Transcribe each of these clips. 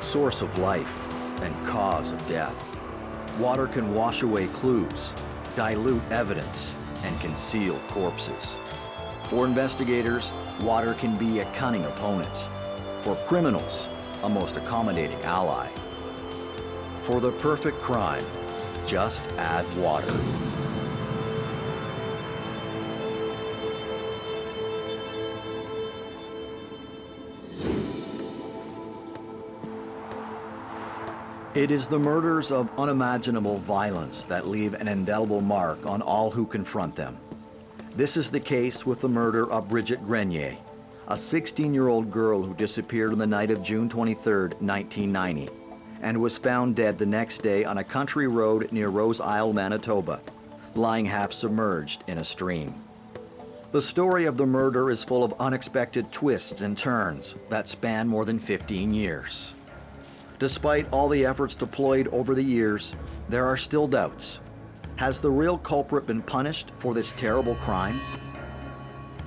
source of life and cause of death. Water can wash away clues, dilute evidence, and conceal corpses. For investigators, water can be a cunning opponent. For criminals, a most accommodating ally. For the perfect crime, just add water. It is the murders of unimaginable violence that leave an indelible mark on all who confront them. This is the case with the murder of Bridget Grenier, a 16-year-old girl who disappeared on the night of June 23, 1990, and was found dead the next day on a country road near Rose Isle, Manitoba, lying half submerged in a stream. The story of the murder is full of unexpected twists and turns that span more than 15 years. Despite all the efforts deployed over the years, there are still doubts. Has the real culprit been punished for this terrible crime?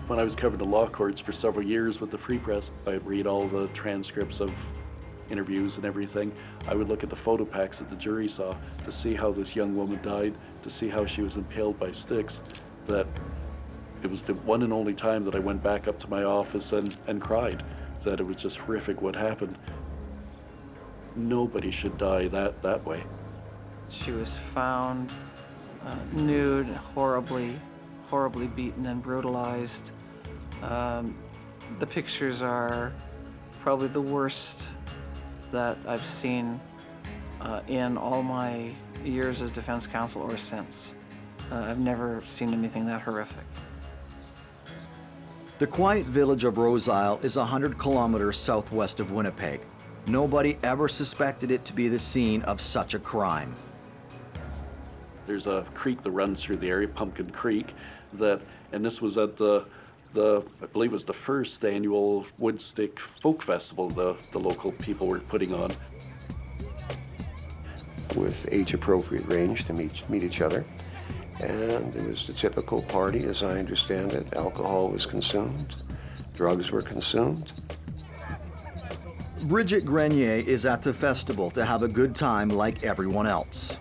When I was covering the law courts for several years with the Free Press, I'd read all the transcripts of interviews and everything. I would look at the photo packs that the jury saw to see how this young woman died, to see how she was impaled by sticks. That it was the one and only time that I went back up to my office and cried, that it was just horrific what happened. Nobody should die that way. She was found nude, horribly beaten and brutalized. The pictures are probably the worst that I've seen in all my years as defense counsel or since. I've never seen anything that horrific. The quiet village of Rose Isle is 100 kilometers southwest of Winnipeg. Nobody ever suspected it to be the scene of such a crime. There's a creek that runs through the area, Pumpkin Creek, and this was at I believe it was the first annual Woodstock folk festival the local people were putting on. With age-appropriate range to meet each other. And it was the typical party, as I understand it. Alcohol was consumed, drugs were consumed. Bridget Grenier is at the festival to have a good time like everyone else.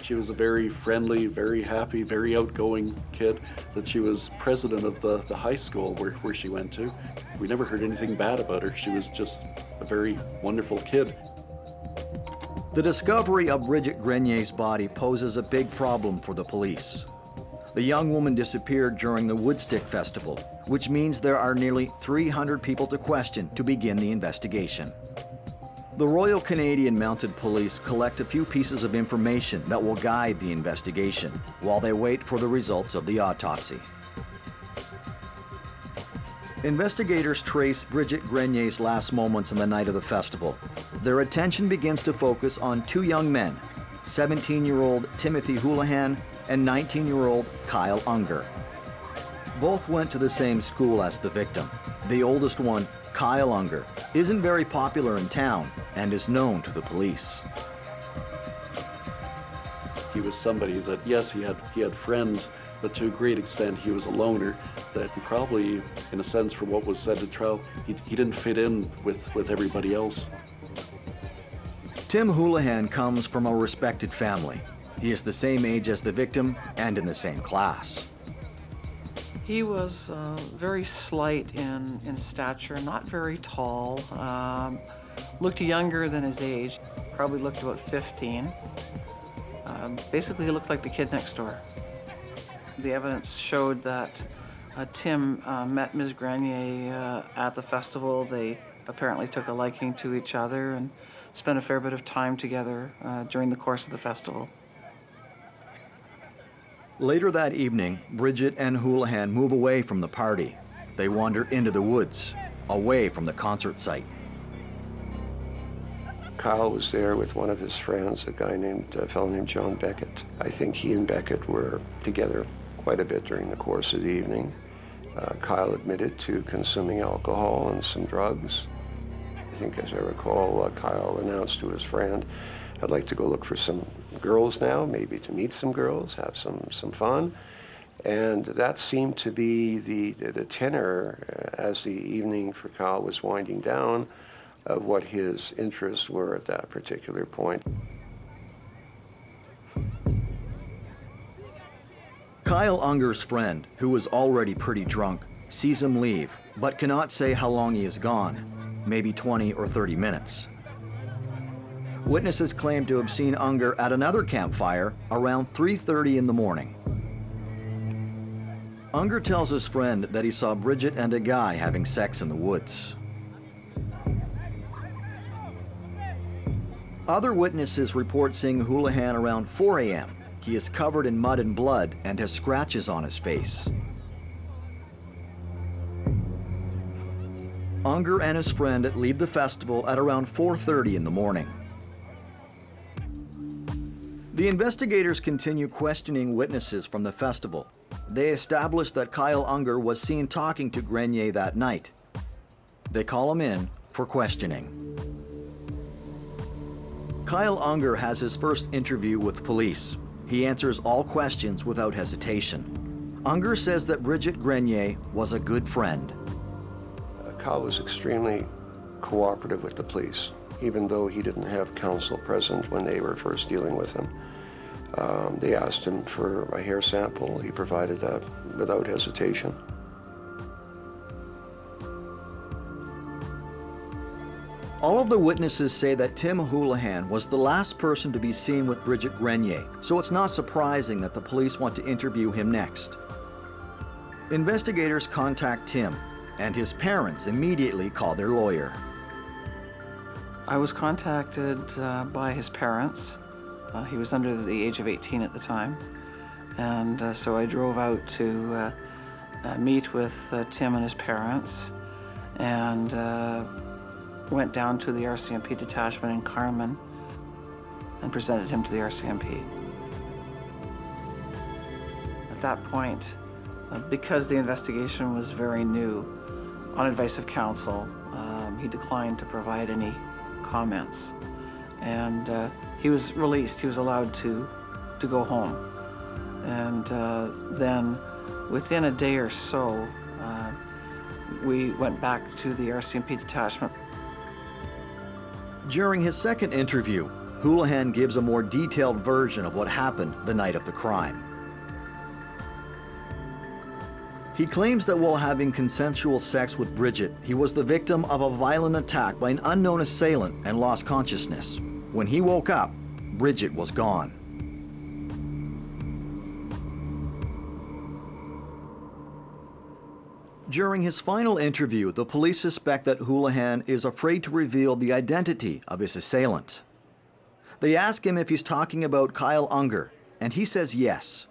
She was a very friendly, very happy, very outgoing kid, that she was president of the high school where she went to. We never heard anything bad about her. She was just a very wonderful kid. The discovery of Bridget Grenier's body poses a big problem for the police. The young woman disappeared during the Woodstock Festival, which means there are nearly 300 people to question to begin the investigation. The Royal Canadian Mounted Police collect a few pieces of information that will guide the investigation while they wait for the results of the autopsy. Investigators trace Bridget Grenier's last moments on the night of the festival. Their attention begins to focus on two young men, 17-year-old Timothy Houlihan and 19-year-old Kyle Unger. Both went to the same school as the victim. The oldest one, Kyle Unger, isn't very popular in town and is known to the police. He was somebody that, yes, he had friends, but to a great extent he was a loner, that he probably, in a sense, from what was said at trial, he didn't fit in with everybody else. Tim Houlihan comes from a respected family. He is the same age as the victim and in the same class. He was very slight in stature, not very tall, looked younger than his age, probably looked about 15. Basically, he looked like the kid next door. The evidence showed that Tim met Ms. Grenier at the festival. They apparently took a liking to each other and spent a fair bit of time together during the course of the festival. Later that evening, Bridget and Houlihan move away from the party. They wander into the woods, away from the concert site. Kyle was there with one of his friends, a fellow named John Beckett. I think he and Beckett were together quite a bit during the course of the evening. Kyle admitted to consuming alcohol and some drugs. I think, as I recall, Kyle announced to his friend, "I'd like to go look for some girls now, maybe to meet some girls, have some fun." And that seemed to be the tenor as the evening for Kyle was winding down, of what his interests were at that particular point. Kyle Unger's friend, who is already pretty drunk, sees him leave, but cannot say how long he is gone, maybe 20 or 30 minutes. Witnesses claim to have seen Unger at another campfire around 3:30 in the morning. Unger tells his friend that he saw Bridget and a guy having sex in the woods. Other witnesses report seeing Houlihan around 4 a.m. He is covered in mud and blood and has scratches on his face. Unger and his friend leave the festival at around 4:30 in the morning. The investigators continue questioning witnesses from the festival. They establish that Kyle Unger was seen talking to Grenier that night. They call him in for questioning. Kyle Unger has his first interview with police. He answers all questions without hesitation. Unger says that Bridget Grenier was a good friend. Kyle was extremely cooperative with the police, even though he didn't have counsel present when they were first dealing with him. They asked him for a hair sample. He provided that without hesitation. All of the witnesses say that Tim Houlihan was the last person to be seen with Bridget Grenier, so it's not surprising that the police want to interview him next. Investigators contact Tim, and his parents immediately call their lawyer. I was contacted by his parents. He was under the age of 18 at the time, and so I drove out to meet with Tim and his parents, and went down to the RCMP detachment in Carmen and presented him to the RCMP. At that point, because the investigation was very new, on advice of counsel, he declined to provide any comments. And he was released. He was allowed to go home. And then within a day or so, we went back to the RCMP detachment. During his second interview, Houlihan gives a more detailed version of what happened the night of the crime. He claims that while having consensual sex with Bridget, he was the victim of a violent attack by an unknown assailant and lost consciousness. When he woke up, Bridget was gone. During his final interview, the police suspect that Houlihan is afraid to reveal the identity of his assailant. They ask him if he's talking about Kyle Unger, and he says yes.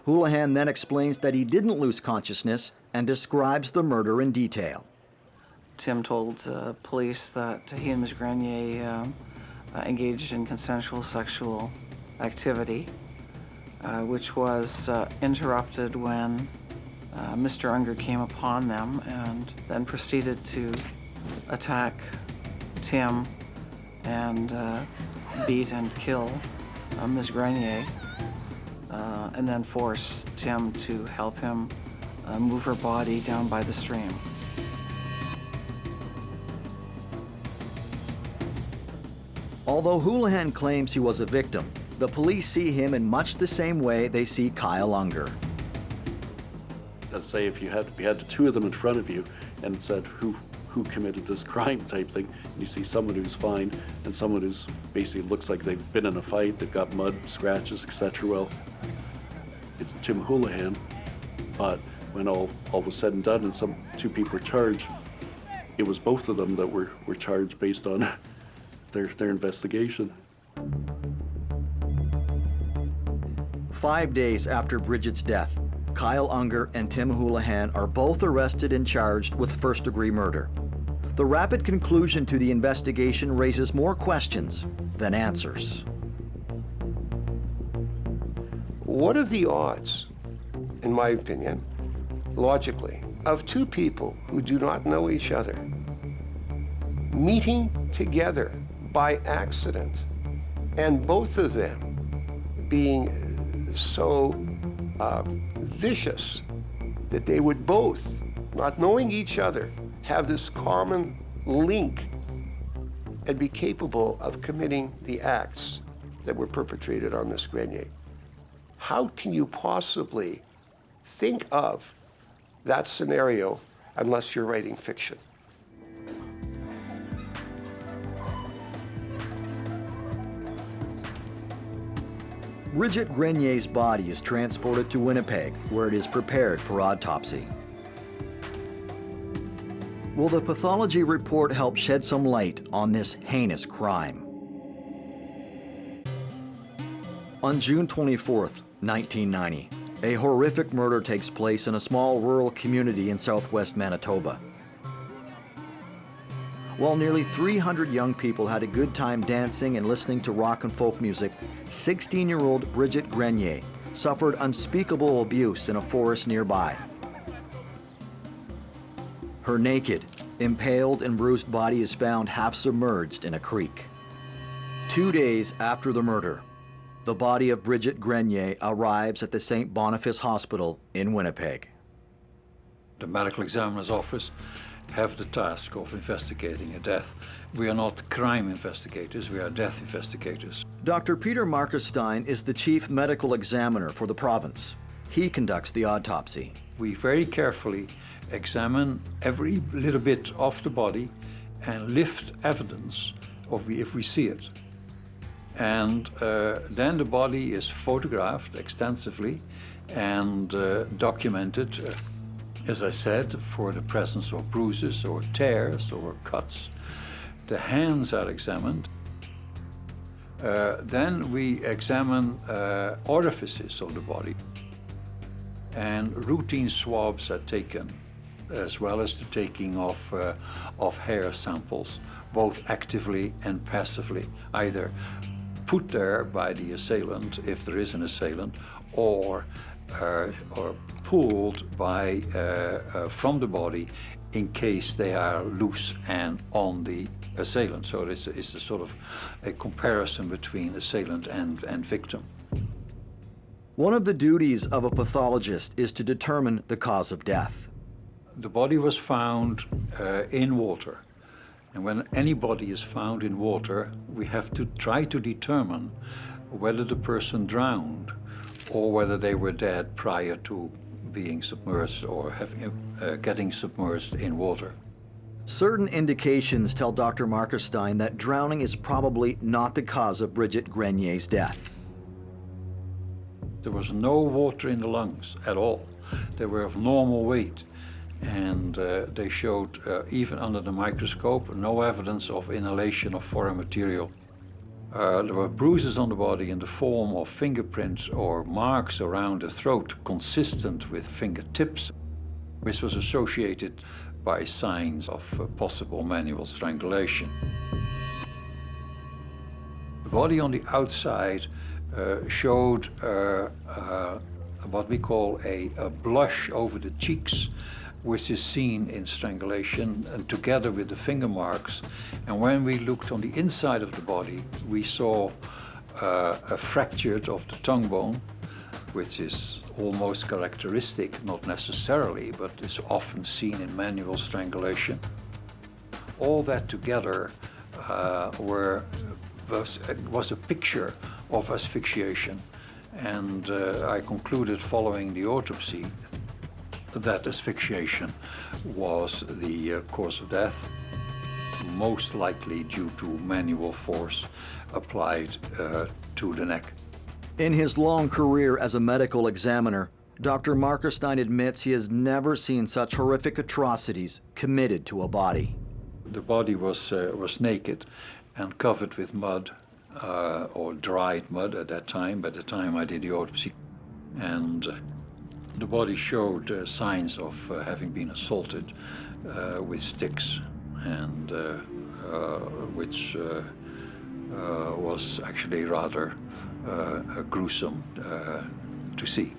Houlihan then explains that he didn't lose consciousness and describes the murder in detail. Tim told police that he and Ms. Grenier engaged in consensual sexual activity, which was interrupted when Mr. Unger came upon them and then proceeded to attack Tim and beat and kill Ms. Grenier, and then force Tim to help him move her body down by the stream. Although Houlihan claims he was a victim, the police see him in much the same way they see Kyle Unger. Let's say if you had the two of them in front of you and said who committed this crime type thing, and you see someone who's fine and someone who's basically looks like they've been in a fight, they've got mud, scratches, etc. Well, it's Tim Houlihan, but when all was said and done and two people were charged, it was both of them that were charged based on their investigation. 5 days after Bridget's death, Kyle Unger and Tim Houlihan are both arrested and charged with first-degree murder. The rapid conclusion to the investigation raises more questions than answers. What are the odds, in my opinion, logically, of two people who do not know each other meeting together by accident and both of them being so vicious that they would both, not knowing each other, have this common link and be capable of committing the acts that were perpetrated on Miss Grenier. How can you possibly think of that scenario unless you're writing fiction? Bridget Grenier's body is transported to Winnipeg, where it is prepared for autopsy. Will the pathology report help shed some light on this heinous crime? On June 24th, 1990, a horrific murder takes place in a small rural community in southwest Manitoba. While nearly 300 young people had a good time dancing and listening to rock and folk music, 16-year-old Bridget Grenier suffered unspeakable abuse in a forest nearby. Her naked, impaled, and bruised body is found half submerged in a creek. 2 days after the murder, the body of Bridget Grenier arrives at the St. Boniface Hospital in Winnipeg. The medical examiner's office have the task of investigating a death. We are not crime investigators, we are death investigators. Dr. Peter Markestein is the chief medical examiner for the province. He conducts the autopsy. We very carefully examine every little bit of the body and lift evidence if we see it. And then the body is photographed extensively and documented, as I said, for the presence of bruises or tears or cuts. The hands are examined. Then we examine orifices of the body. And routine swabs are taken, as well as the taking of hair samples, both actively and passively, either put there by the assailant, if there is an assailant, or pulled by, from the body in case they are loose and on the assailant. So it's a sort of a comparison between assailant and victim. One of the duties of a pathologist is to determine the cause of death. The body was found in water. And when any body is found in water, we have to try to determine whether the person drowned or whether they were dead prior to being submerged or getting submerged in water. Certain indications tell Dr. Markestein that drowning is probably not the cause of Bridget Grenier's death. There was no water in the lungs at all. They were of normal weight. And they showed, even under the microscope, no evidence of inhalation of foreign material. There were bruises on the body in the form of fingerprints or marks around the throat consistent with fingertips, which was associated by signs of possible manual strangulation. The body on the outside showed what we call a blush over the cheeks, which is seen in strangulation, and together with the finger marks. And when we looked on the inside of the body, we saw a fracture of the tongue bone, which is almost characteristic, not necessarily, but is often seen in manual strangulation. All that together was a picture of asphyxiation. And I concluded following the autopsy that asphyxiation was the cause of death, most likely due to manual force applied to the neck. In his long career as a medical examiner, Dr. Markestein admits he has never seen such horrific atrocities committed to a body. The body was naked and covered with mud, or dried mud at that time, by the time I did the autopsy. And the body showed signs of having been assaulted with sticks, and which was actually rather gruesome to see.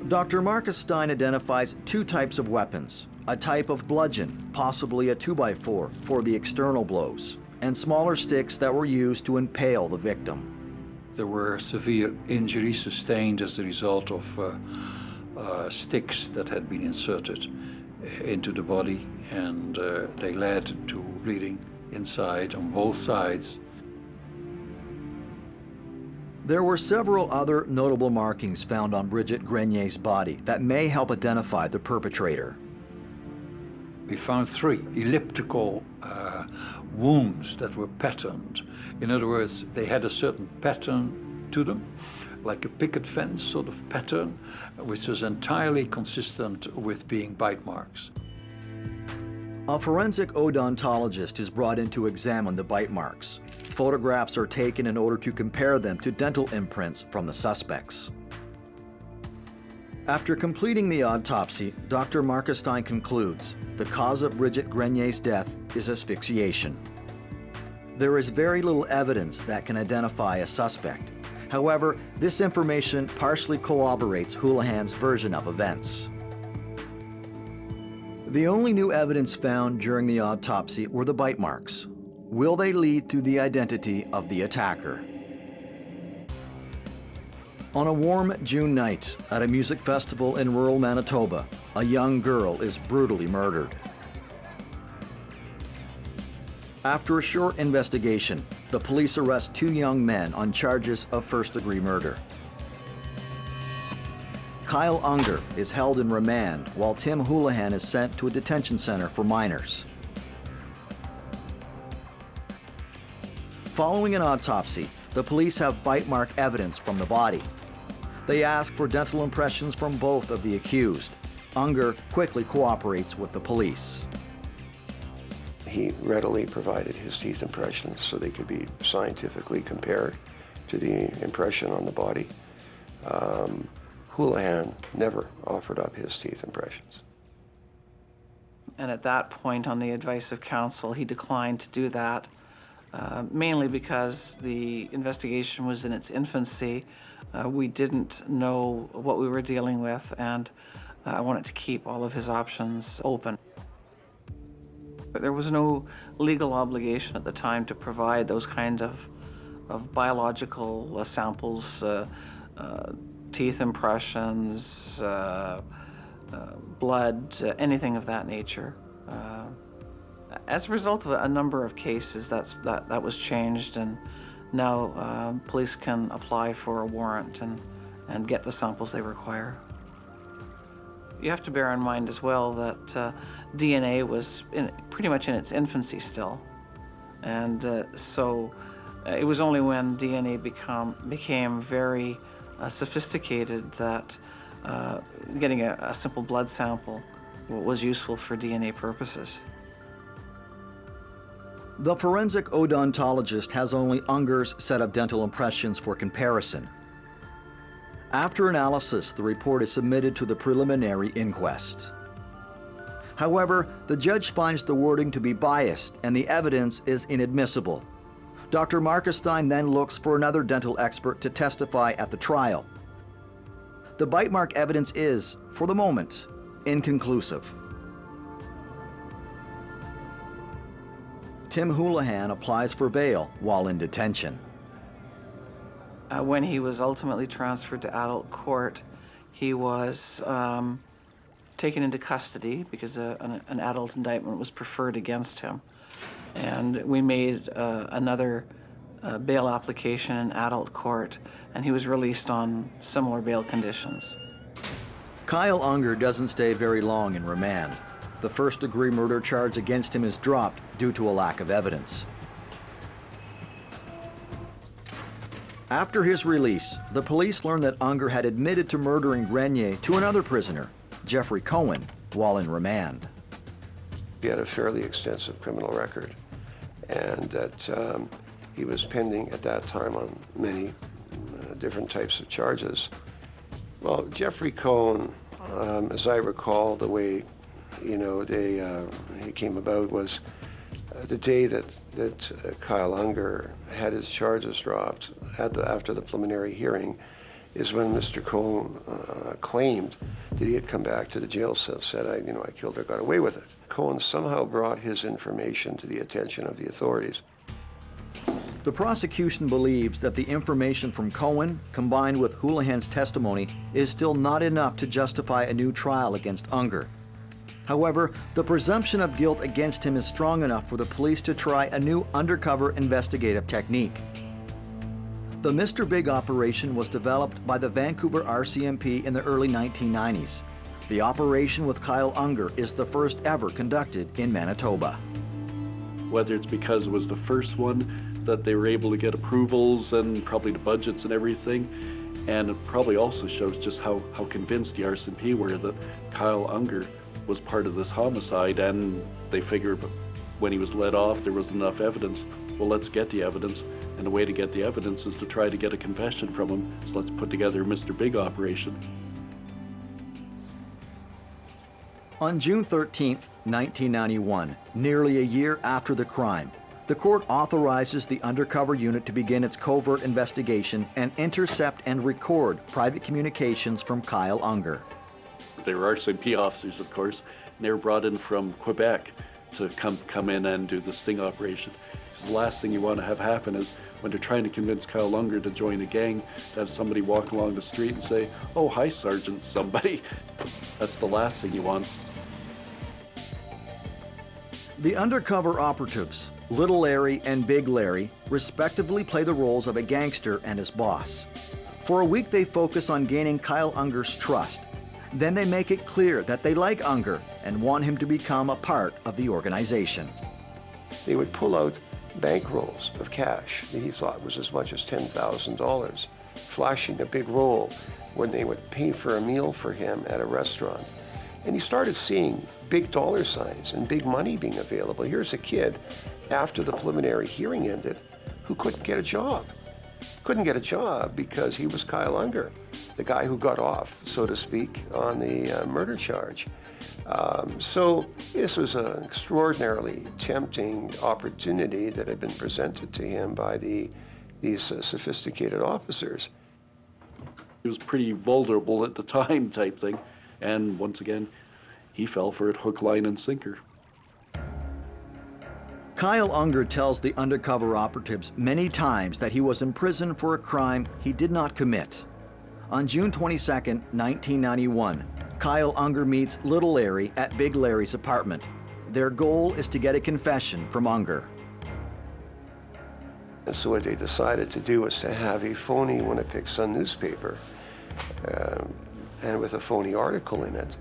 Dr. Markestein identifies two types of weapons: a type of bludgeon, possibly a 2x4 for the external blows, and smaller sticks that were used to impale the victim. There were severe injuries sustained as a result of sticks that had been inserted into the body, and they led to bleeding inside on both sides. There were several other notable markings found on Bridget Grenier's body that may help identify the perpetrator. We found 3 elliptical wounds that were patterned. In other words, they had a certain pattern to them, like a picket fence sort of pattern, which was entirely consistent with being bite marks. A forensic odontologist is brought in to examine the bite marks. Photographs are taken in order to compare them to dental imprints from the suspects. After completing the autopsy, Dr. Mark Steen concludes the cause of Bridget Grenier's death is asphyxiation. There is very little evidence that can identify a suspect. However, this information partially corroborates Houlihan's version of events. The only new evidence found during the autopsy were the bite marks. Will they lead to the identity of the attacker? On a warm June night at a music festival in rural Manitoba, a young girl is brutally murdered. After a short investigation, the police arrest 2 young men on charges of first-degree murder. Kyle Unger is held in remand while Tim Houlihan is sent to a detention center for minors. Following an autopsy, the police have bite mark evidence from the body. They ask for dental impressions from both of the accused. Unger quickly cooperates with the police. He readily provided his teeth impressions so they could be scientifically compared to the impression on the body. Houlihan never offered up his teeth impressions. And at that point, on the advice of counsel, he declined to do that, mainly because the investigation was in its infancy. We didn't know what we were dealing with, and I wanted to keep all of his options open. But there was no legal obligation at the time to provide those kind of biological samples, teeth impressions, blood, anything of that nature. As a result of a number of cases, that was changed, and now police can apply for a warrant and get the samples they require. You have to bear in mind as well that DNA was pretty much in its infancy still. And so it was only when DNA became very sophisticated that getting a simple blood sample was useful for DNA purposes. The forensic odontologist has only Unger's set of dental impressions for comparison. After analysis, the report is submitted to the preliminary inquest. However, the judge finds the wording to be biased and the evidence is inadmissible. Dr. Mark Steen then looks for another dental expert to testify at the trial. The bite mark evidence is, for the moment, inconclusive. Tim Houlihan applies for bail while in detention. When he was ultimately transferred to adult court, he was taken into custody because an adult indictment was preferred against him. And we made another bail application in adult court, and he was released on similar bail conditions. Kyle Unger doesn't stay very long in remand. The first-degree murder charge against him is dropped due to a lack of evidence. After his release, the police learned that Unger had admitted to murdering Grenier to another prisoner, Jeffrey Cohen, while in remand. He had a fairly extensive criminal record, and that he was pending at that time on many different types of charges. Well, Jeffrey Cohen, as I recall, the way he came about was the day that Kyle Unger had his charges dropped after the preliminary hearing is when Mr. Cohen claimed that he had come back to the jail cell, said, I killed her, got away with it. Cohen somehow brought his information to the attention of the authorities. The prosecution believes that the information from Cohen, combined with Houlihan's testimony, is still not enough to justify a new trial against Unger. However, the presumption of guilt against him is strong enough for the police to try a new undercover investigative technique. The Mr. Big operation was developed by the Vancouver RCMP in the early 1990s. The operation with Kyle Unger is the first ever conducted in Manitoba. Whether it's because it was the first one that they were able to get approvals and probably the budgets and everything, and it probably also shows just how convinced the RCMP were that Kyle Unger was part of this homicide, and they figured when he was let off there was enough evidence. Well, let's get the evidence, and the way to get the evidence is to try to get a confession from him, so let's put together a Mr. Big operation. On June 13, 1991, nearly a year after the crime, the court authorizes the undercover unit to begin its covert investigation and intercept and record private communications from Kyle Unger. They were RCMP officers, of course, and they were brought in from Quebec to come in and do the sting operation. Because the last thing you want to have happen is when they're trying to convince Kyle Unger to join a gang, to have somebody walk along the street and say, "Oh, hi, Sergeant somebody." That's the last thing you want. The undercover operatives, Little Larry and Big Larry, respectively play the roles of a gangster and his boss. For a week, they focus on gaining Kyle Unger's trust. Then they make it clear that they like Unger and want him to become a part of the organization. They would pull out bank rolls of cash that he thought was as much as $10,000, flashing a big roll when they would pay for a meal for him at a restaurant. And he started seeing big dollar signs and big money being available. Here's a kid, after the preliminary hearing ended, who couldn't get a job. Couldn't get a job because he was Kyle Unger, the guy who got off, so to speak, on the murder charge. So this was an extraordinarily tempting opportunity that had been presented to him by these sophisticated officers. He was pretty vulnerable at the time type thing. And once again, he fell for it hook, line, and sinker. Kyle Unger tells the undercover operatives many times that he was in prison for a crime he did not commit. On June 22, 1991, Kyle Unger meets Little Larry at Big Larry's apartment. Their goal is to get a confession from Unger. And so what they decided to do was to have a phony Winnipeg Sun newspaper, and with a phony article in it,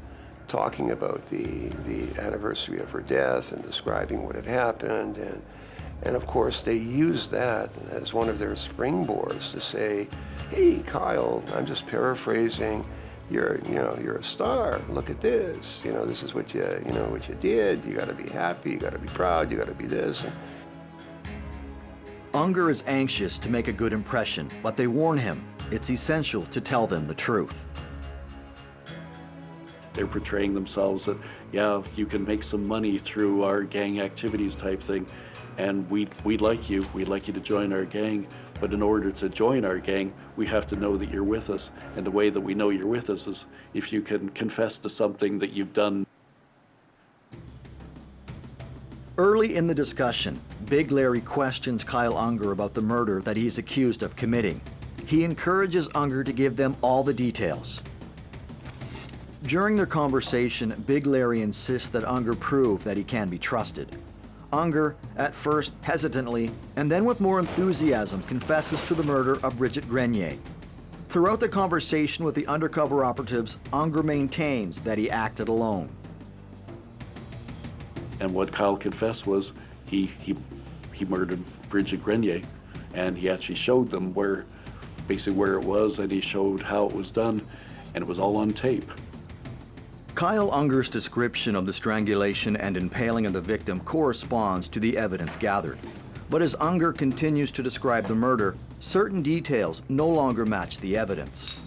talking about the anniversary of her death and describing what had happened. And of course, they used that as one of their springboards to say, "Hey, Kyle, I'm just paraphrasing, you're a star. Look at this. This is what you did. You got to be happy. You got to be proud. You got to be this." Unger is anxious to make a good impression, but they warn him it's essential to tell them the truth. They're portraying themselves that, yeah, you can make some money through our gang activities type thing, and we'd like you to join our gang, but in order to join our gang, we have to know that you're with us, and the way that we know you're with us is if you can confess to something that you've done. Early in the discussion, Big Larry questions Kyle Unger about the murder that he's accused of committing. He encourages Unger to give them all the details. During their conversation, Big Larry insists that Unger prove that he can be trusted. Unger, at first hesitantly, and then with more enthusiasm, confesses to the murder of Bridget Grenier. Throughout the conversation with the undercover operatives, Unger maintains that he acted alone. And what Kyle confessed was he murdered Bridget Grenier, and he actually showed them basically where it was, and he showed how it was done, and it was all on tape. Kyle Unger's description of the strangulation and impaling of the victim corresponds to the evidence gathered. But as Unger continues to describe the murder, certain details no longer match the evidence.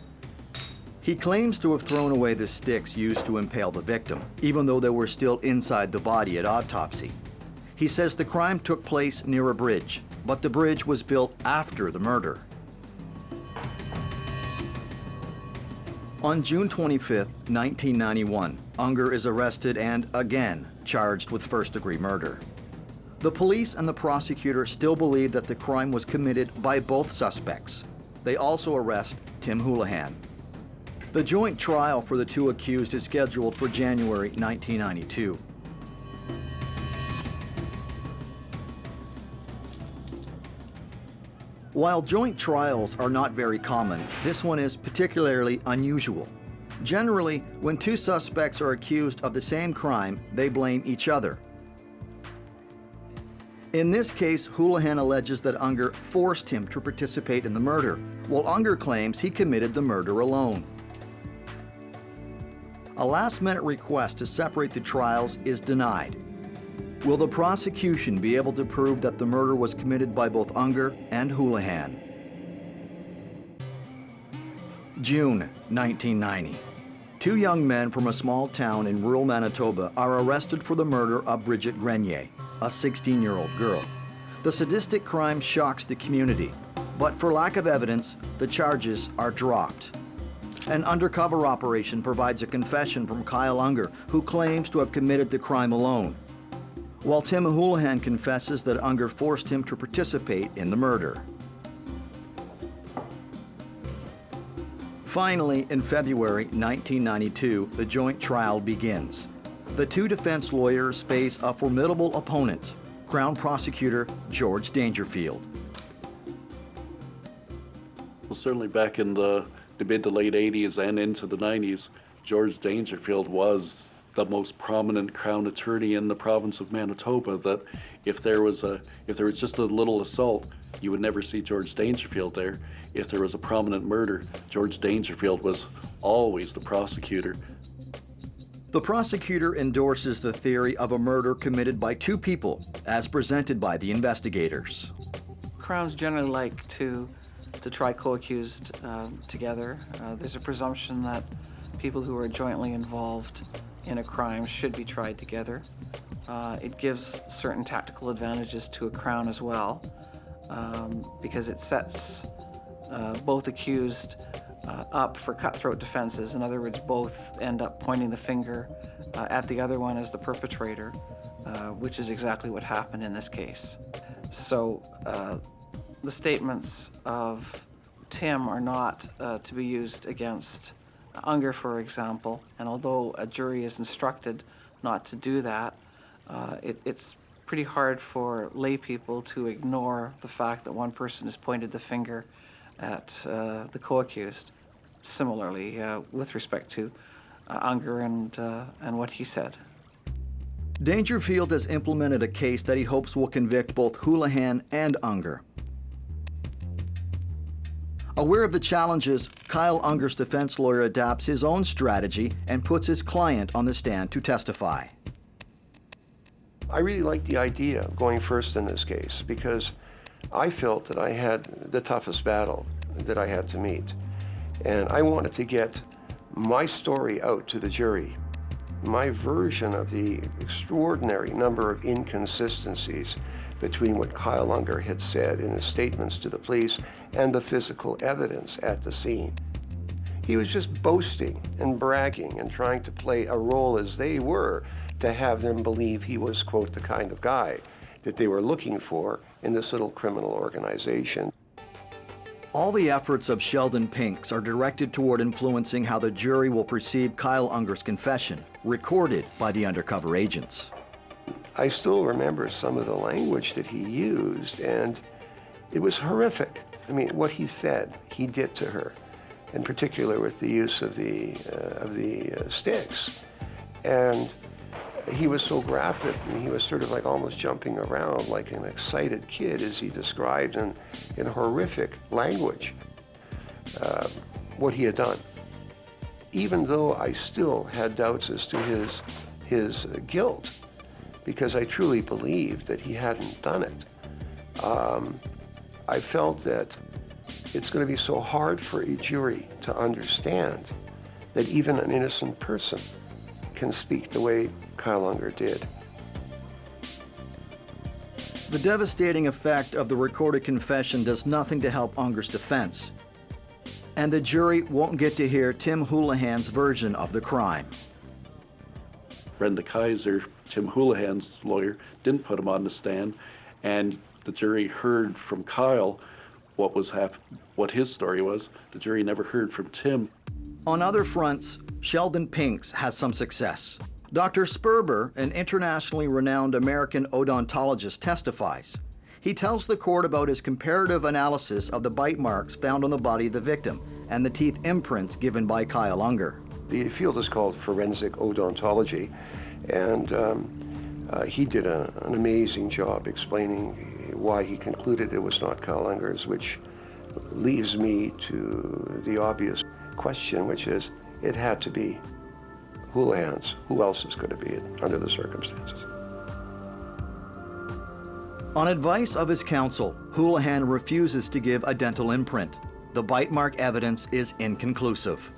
He claims to have thrown away the sticks used to impale the victim, even though they were still inside the body at autopsy. He says the crime took place near a bridge, but the bridge was built after the murder. On June 25, 1991, Unger is arrested and, again, charged with first-degree murder. The police and the prosecutor still believe that the crime was committed by both suspects. They also arrest Tim Houlihan. The joint trial for the two accused is scheduled for January 1992. While joint trials are not very common, this one is particularly unusual. Generally, when two suspects are accused of the same crime, they blame each other. In this case, Houlihan alleges that Unger forced him to participate in the murder, while Unger claims he committed the murder alone. A last-minute request to separate the trials is denied. Will the prosecution be able to prove that the murder was committed by both Unger and Houlihan? June 1990. Two young men from a small town in rural Manitoba are arrested for the murder of Bridget Grenier, a 16-year-old girl. The sadistic crime shocks the community, but for lack of evidence, the charges are dropped. An undercover operation provides a confession from Kyle Unger, who claims to have committed the crime alone, while Tim Houlihan confesses that Unger forced him to participate in the murder. Finally, in February 1992, the joint trial begins. The two defense lawyers face a formidable opponent, Crown Prosecutor George Dangerfield. Well, certainly back in the mid to late 80s and into the 90s, George Dangerfield was the most prominent Crown attorney in the province of Manitoba. That if there was just a little assault, you would never see George Dangerfield there. If there was a prominent murder, George Dangerfield was always the prosecutor. The prosecutor endorses the theory of a murder committed by two people, as presented by the investigators. Crowns generally like to try co-accused together. There's a presumption that people who are jointly involved in a crime should be tried together. It gives certain tactical advantages to a Crown as well, because it sets both accused up for cutthroat defenses. In other words, both end up pointing the finger at the other one as the perpetrator, which is exactly what happened in this case. So the statements of Tim are not to be used against Unger, for example, and although a jury is instructed not to do that, it's pretty hard for lay people to ignore the fact that one person has pointed the finger at the co-accused. Similarly, with respect to Unger and what he said. Dangerfield has implemented a case that he hopes will convict both Houlihan and Unger. Aware of the challenges, Kyle Unger's defense lawyer adapts his own strategy and puts his client on the stand to testify. I really liked the idea of going first in this case because I felt that I had the toughest battle that I had to meet. And I wanted to get my story out to the jury, my version of the extraordinary number of inconsistencies between what Kyle Unger had said in his statements to the police and the physical evidence at the scene. He was just boasting and bragging and trying to play a role as they were to have them believe he was, quote, the kind of guy that they were looking for in this little criminal organization. All the efforts of Sheldon Pinks are directed toward influencing how the jury will perceive Kyle Unger's confession, recorded by the undercover agents. I still remember some of the language that he used, and it was horrific. I mean, what he said, he did to her, in particular with the use of the sticks. And he was so graphic, I mean, he was sort of like almost jumping around like an excited kid as he described in horrific language what he had done. Even though I still had doubts as to his guilt, because I truly believed that he hadn't done it, I felt that it's going to be so hard for a jury to understand that even an innocent person can speak the way Kyle Unger did. The devastating effect of the recorded confession does nothing to help Unger's defense, and the jury won't get to hear Tim Houlihan's version of the crime. Brenda Kaiser, Tim Houlihan's lawyer, didn't put him on the stand, and the jury heard from Kyle what his story was. The jury never heard from Tim. On other fronts, Sheldon Pinks has some success. Dr. Sperber, an internationally renowned American odontologist, testifies. He tells the court about his comparative analysis of the bite marks found on the body of the victim and the teeth imprints given by Kyle Unger. The field is called forensic odontology, and he did an amazing job explaining why he concluded it was not Kyle Unger's, which leaves me to the obvious question, which is, it had to be Houlihan's. Who else is going to be it under the circumstances? On advice of his counsel, Houlihan refuses to give a dental imprint. The bite mark evidence is inconclusive.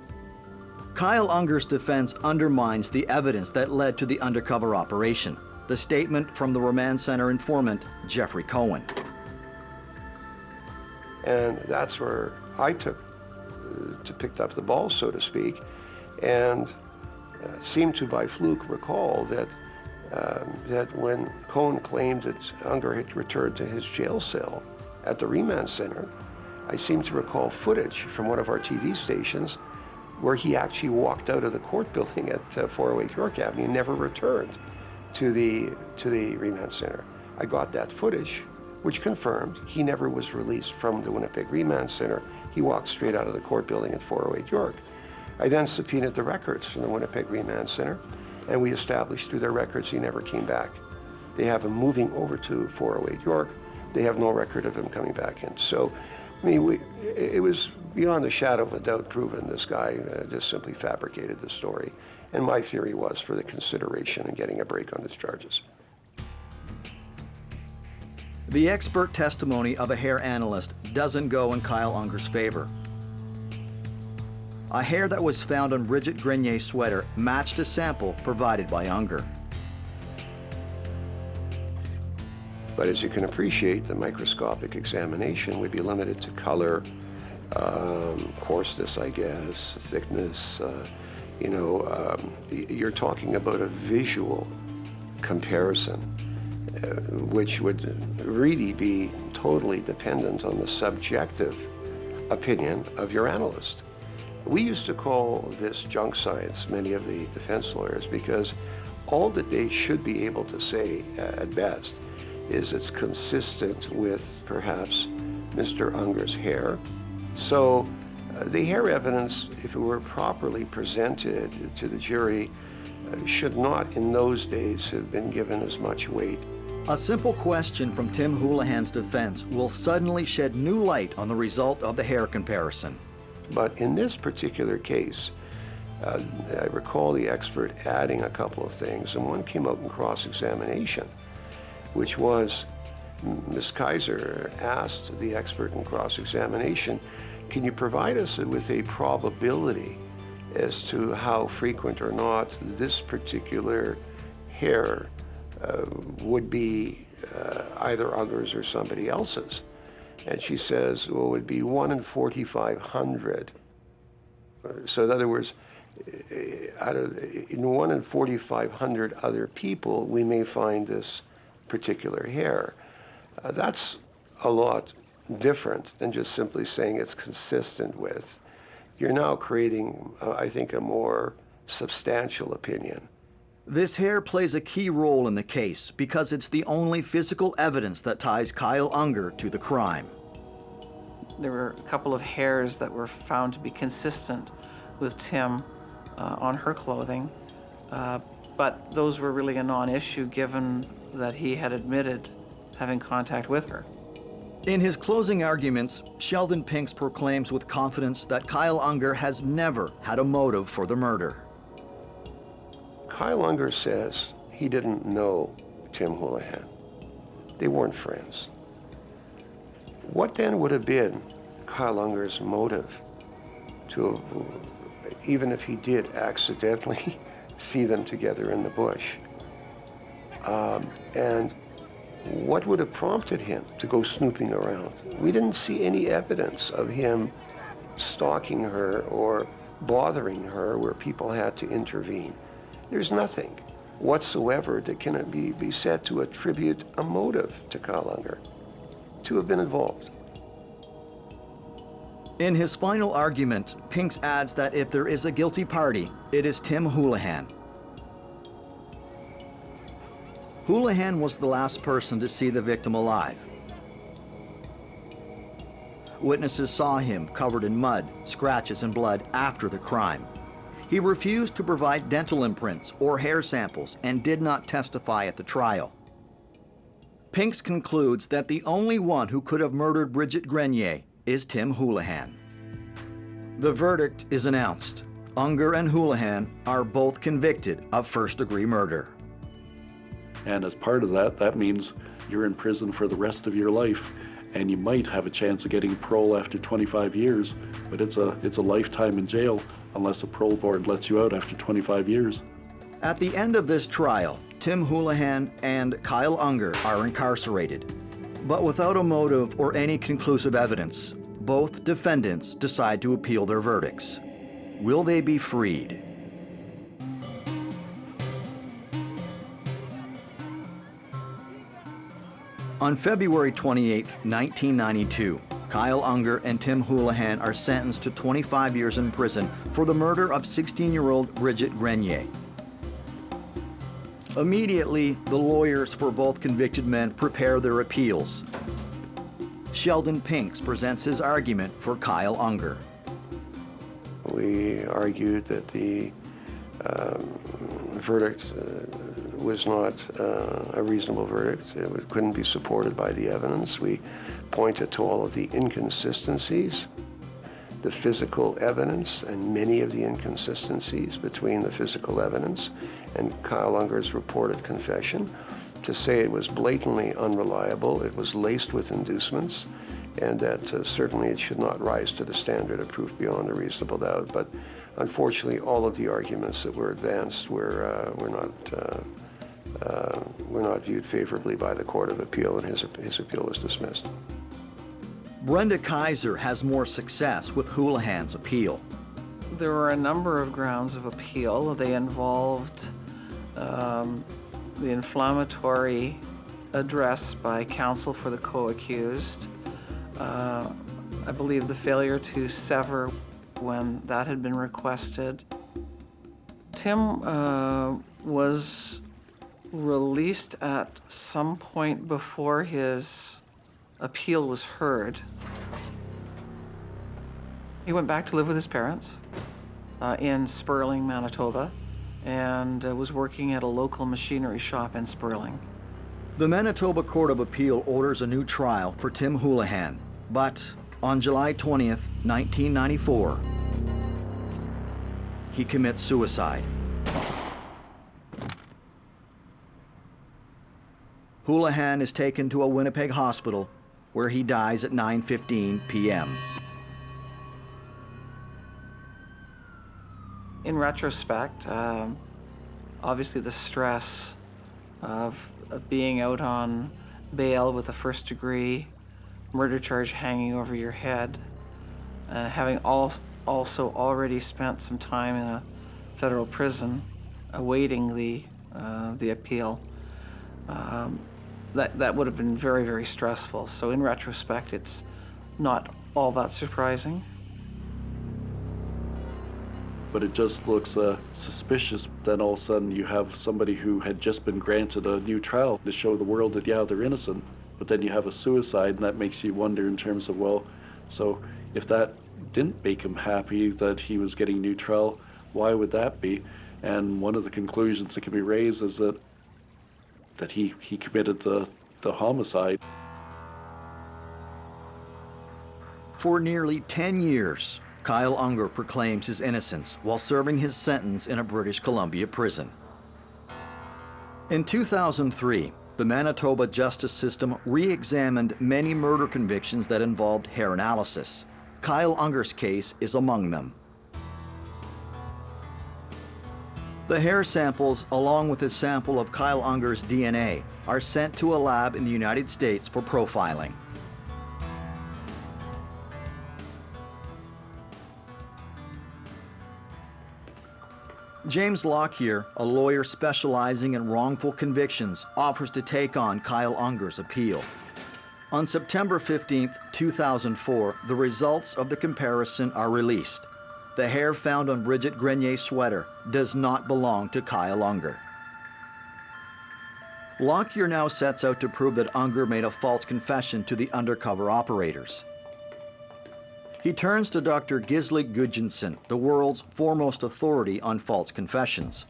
Kyle Unger's defense undermines the evidence that led to the undercover operation, the statement from the Remand Center informant, Jeffrey Cohen. And that's where I picked up the ball, so to speak, and seemed to by fluke recall that when Cohen claimed that Unger had returned to his jail cell at the Remand Center, I seem to recall footage from one of our TV stations where he actually walked out of the court building at 408 York Avenue and never returned to the Remand Center. I got that footage, which confirmed he never was released from the Winnipeg Remand Center. He walked straight out of the court building at 408 York. I then subpoenaed the records from the Winnipeg Remand Center, and we established through their records he never came back. They have him moving over to 408 York. They have no record of him coming back in. So, I mean, it was beyond a shadow of a doubt proven this guy just simply fabricated the story. And my theory was for the consideration and getting a break on his charges. The expert testimony of a hair analyst doesn't go in Kyle Unger's favor. A hair that was found on Bridget Grenier's sweater matched a sample provided by Unger. But as you can appreciate, the microscopic examination would be limited to color, coarseness, I guess, thickness. You're talking about a visual comparison, which would really be totally dependent on the subjective opinion of your analyst. We used to call this junk science, many of the defense lawyers, because all that they should be able to say at best is it's consistent with perhaps Mr. Unger's hair. So the hair evidence, if it were properly presented to the jury, should not in those days have been given as much weight. A simple question from Tim Houlihan's defense will suddenly shed new light on the result of the hair comparison. But in this particular case, I recall the expert adding a couple of things, and one came out in cross-examination, which was Ms. Kaiser asked the expert in cross-examination, can you provide us with a probability as to how frequent or not this particular hair would be either Unger's or somebody else's? And she says, well, it would be 1 in 4,500. So in other words, in 1 in 4,500 other people, we may find this particular hair. That's a lot different than just simply saying it's consistent with. You're now creating, I think, a more substantial opinion. This hair plays a key role in the case because it's the only physical evidence that ties Kyle Unger to the crime. There were a couple of hairs that were found to be consistent with Tim on her clothing, but those were really a non-issue given that he had admitted having contact with her. In his closing arguments, Sheldon Pinks proclaims with confidence that Kyle Unger has never had a motive for the murder. Kyle Unger says he didn't know Tim Houlihan. They weren't friends. What then would have been Kyle Unger's motive to, even if he did accidentally see them together in the bush? And what would have prompted him to go snooping around? We didn't see any evidence of him stalking her or bothering her where people had to intervene. There's nothing whatsoever that can be said to attribute a motive to Kyle Unger to have been involved. In his final argument, Pinks adds that if there is a guilty party, it is Tim Houlihan. Houlihan was the last person to see the victim alive. Witnesses saw him covered in mud, scratches, and blood after the crime. He refused to provide dental imprints or hair samples and did not testify at the trial. Pinks concludes that the only one who could have murdered Bridget Grenier is Tim Houlihan. The verdict is announced. Unger and Houlihan are both convicted of first-degree murder. And as part of that, that means you're in prison for the rest of your life, and you might have a chance of getting parole after 25 years, but it's a lifetime in jail unless a parole board lets you out after 25 years. At the end of this trial, Tim Houlihan and Kyle Unger are incarcerated. But without a motive or any conclusive evidence, both defendants decide to appeal their verdicts. Will they be freed? On February 28, 1992, Kyle Unger and Tim Houlihan are sentenced to 25 years in prison for the murder of 16-year-old Bridget Grenier. Immediately, the lawyers for both convicted men prepare their appeals. Sheldon Pinks presents his argument for Kyle Unger. We argued that the verdict was not a reasonable verdict. It couldn't be supported by the evidence. We pointed to all of the inconsistencies, the physical evidence, and many of the inconsistencies between the physical evidence and Kyle Unger's reported confession, to say it was blatantly unreliable, it was laced with inducements, and that certainly it should not rise to the standard of proof beyond a reasonable doubt. But unfortunately, all of the arguments that were advanced were not viewed favorably by the Court of Appeal, and his appeal was dismissed. Brenda Kaiser has more success with Houlihan's appeal. There were a number of grounds of appeal. They involved the inflammatory address by counsel for the co-accused. I believe the failure to sever when that had been requested. Tim was released at some point before his appeal was heard. He went back to live with his parents in Sperling, Manitoba, and was working at a local machinery shop in Sperling. The Manitoba Court of Appeal orders a new trial for Tim Houlihan, but on July 20th, 1994, he commits suicide. Houlihan is taken to a Winnipeg hospital where he dies at 9:15 p.m. In retrospect, obviously the stress of being out on bail with a first-degree murder charge hanging over your head, having also already spent some time in a federal prison awaiting the appeal, that would have been very, very stressful. So in retrospect, it's not all that surprising. But it just looks suspicious. Then all of a sudden you have somebody who had just been granted a new trial to show the world that, yeah, they're innocent. But then you have a suicide, and that makes you wonder in terms of, well, so if that didn't make him happy that he was getting a new trial, why would that be? And one of the conclusions that can be raised is that he committed the homicide. For nearly 10 years, Kyle Unger proclaims his innocence while serving his sentence in a British Columbia prison. In 2003, the Manitoba justice system re-examined many murder convictions that involved hair analysis. Kyle Unger's case is among them. The hair samples, along with a sample of Kyle Unger's DNA, are sent to a lab in the United States for profiling. James Lockyer, a lawyer specializing in wrongful convictions, offers to take on Kyle Unger's appeal. On September 15, 2004, the results of the comparison are released. The hair found on Bridget Grenier's sweater does not belong to Kyle Unger. Lockyer now sets out to prove that Unger made a false confession to the undercover operators. He turns to Dr. Gisli Gudjonsson, the world's foremost authority on false confessions.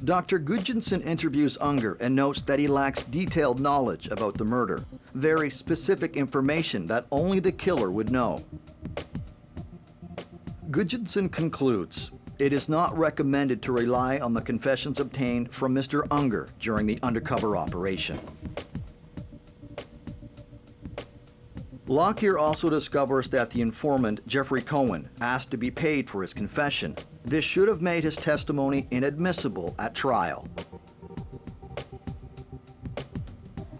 Dr. Gudjonsson interviews Unger and notes that he lacks detailed knowledge about the murder, very specific information that only the killer would know. Gudjonsson concludes, it is not recommended to rely on the confessions obtained from Mr. Unger during the undercover operation. Lockyer also discovers that the informant, Jeffrey Cohen, asked to be paid for his confession. This should have made his testimony inadmissible at trial.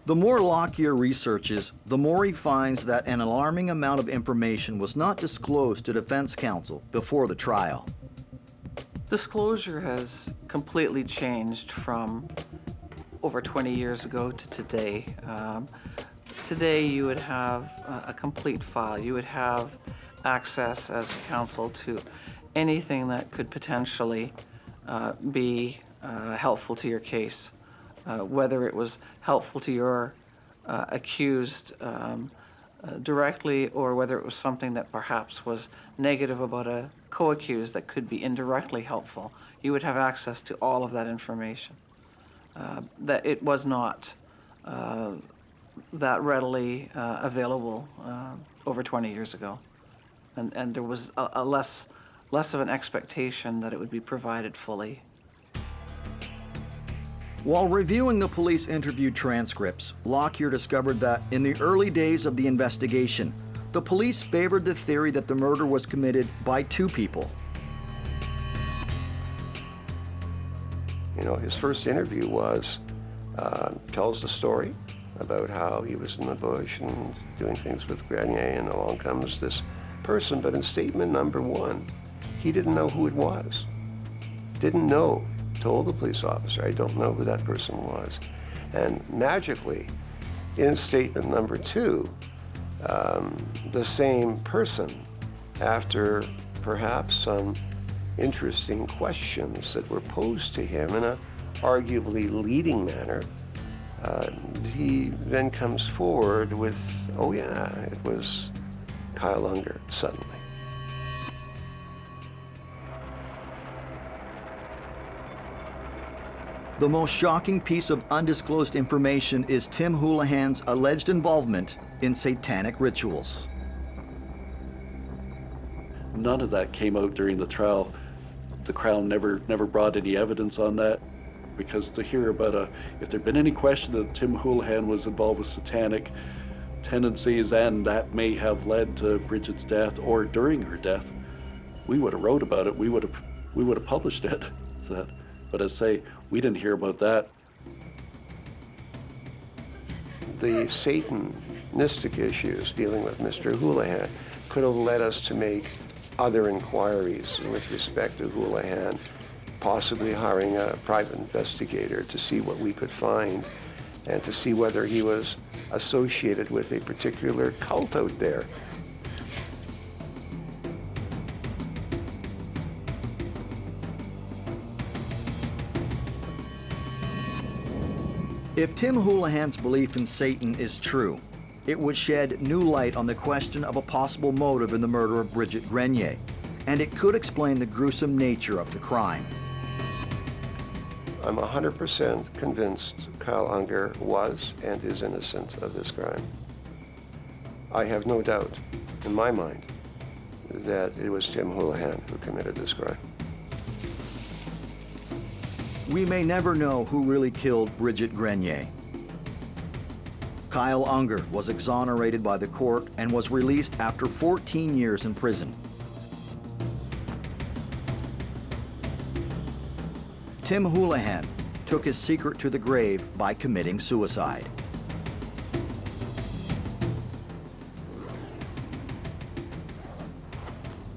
The more Lockyer researches, the more he finds that an alarming amount of information was not disclosed to defense counsel before the trial. Disclosure has completely changed from over 20 years ago to today. Today you would have a complete file. You would have access as counsel to anything that could potentially be helpful to your case, whether it was helpful to your accused directly or whether it was something that perhaps was negative about a co-accused that could be indirectly helpful. You would have access to all of that information. That it was not that readily available over 20 years ago. And there was a less of an expectation that it would be provided fully. While reviewing the police interview transcripts, Lockyer discovered that in the early days of the investigation, the police favored the theory that the murder was committed by two people. You know, his first interview tells the story about how he was in the bush and doing things with Grenier, and along comes this person. But in statement number one, he didn't know who it was. Didn't know. Told the police officer, I don't know who that person was. And magically, in statement number two, the same person, after perhaps some interesting questions that were posed to him in a arguably leading manner, he then comes forward with, oh yeah, it was Kyle Unger suddenly. The most shocking piece of undisclosed information is Tim Houlihan's alleged involvement in satanic rituals. None of that came out during the trial. The Crown never brought any evidence on that, because to hear about if there'd been any question that Tim Houlihan was involved with satanic tendencies and that may have led to Bridget's death or during her death, we would have wrote about it. We would have published it. But as I say, we didn't hear about that. The Satanistic issues dealing with Mr. Houlihan could have led us to make other inquiries with respect to Houlihan, possibly hiring a private investigator to see what we could find and to see whether he was associated with a particular cult out there. If Tim Houlihan's belief in Satan is true, it would shed new light on the question of a possible motive in the murder of Bridget Grenier, and it could explain the gruesome nature of the crime. I'm 100% convinced Kyle Unger was and is innocent of this crime. I have no doubt in my mind that it was Tim Houlihan who committed this crime. We may never know who really killed Bridget Grenier. Kyle Unger was exonerated by the court and was released after 14 years in prison. Tim Houlihan took his secret to the grave by committing suicide.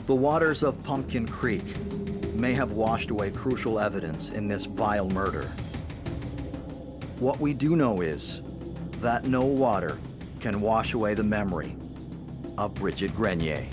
The waters of Pumpkin Creek may have washed away crucial evidence in this vile murder. What we do know is that no water can wash away the memory of Bridget Grenier.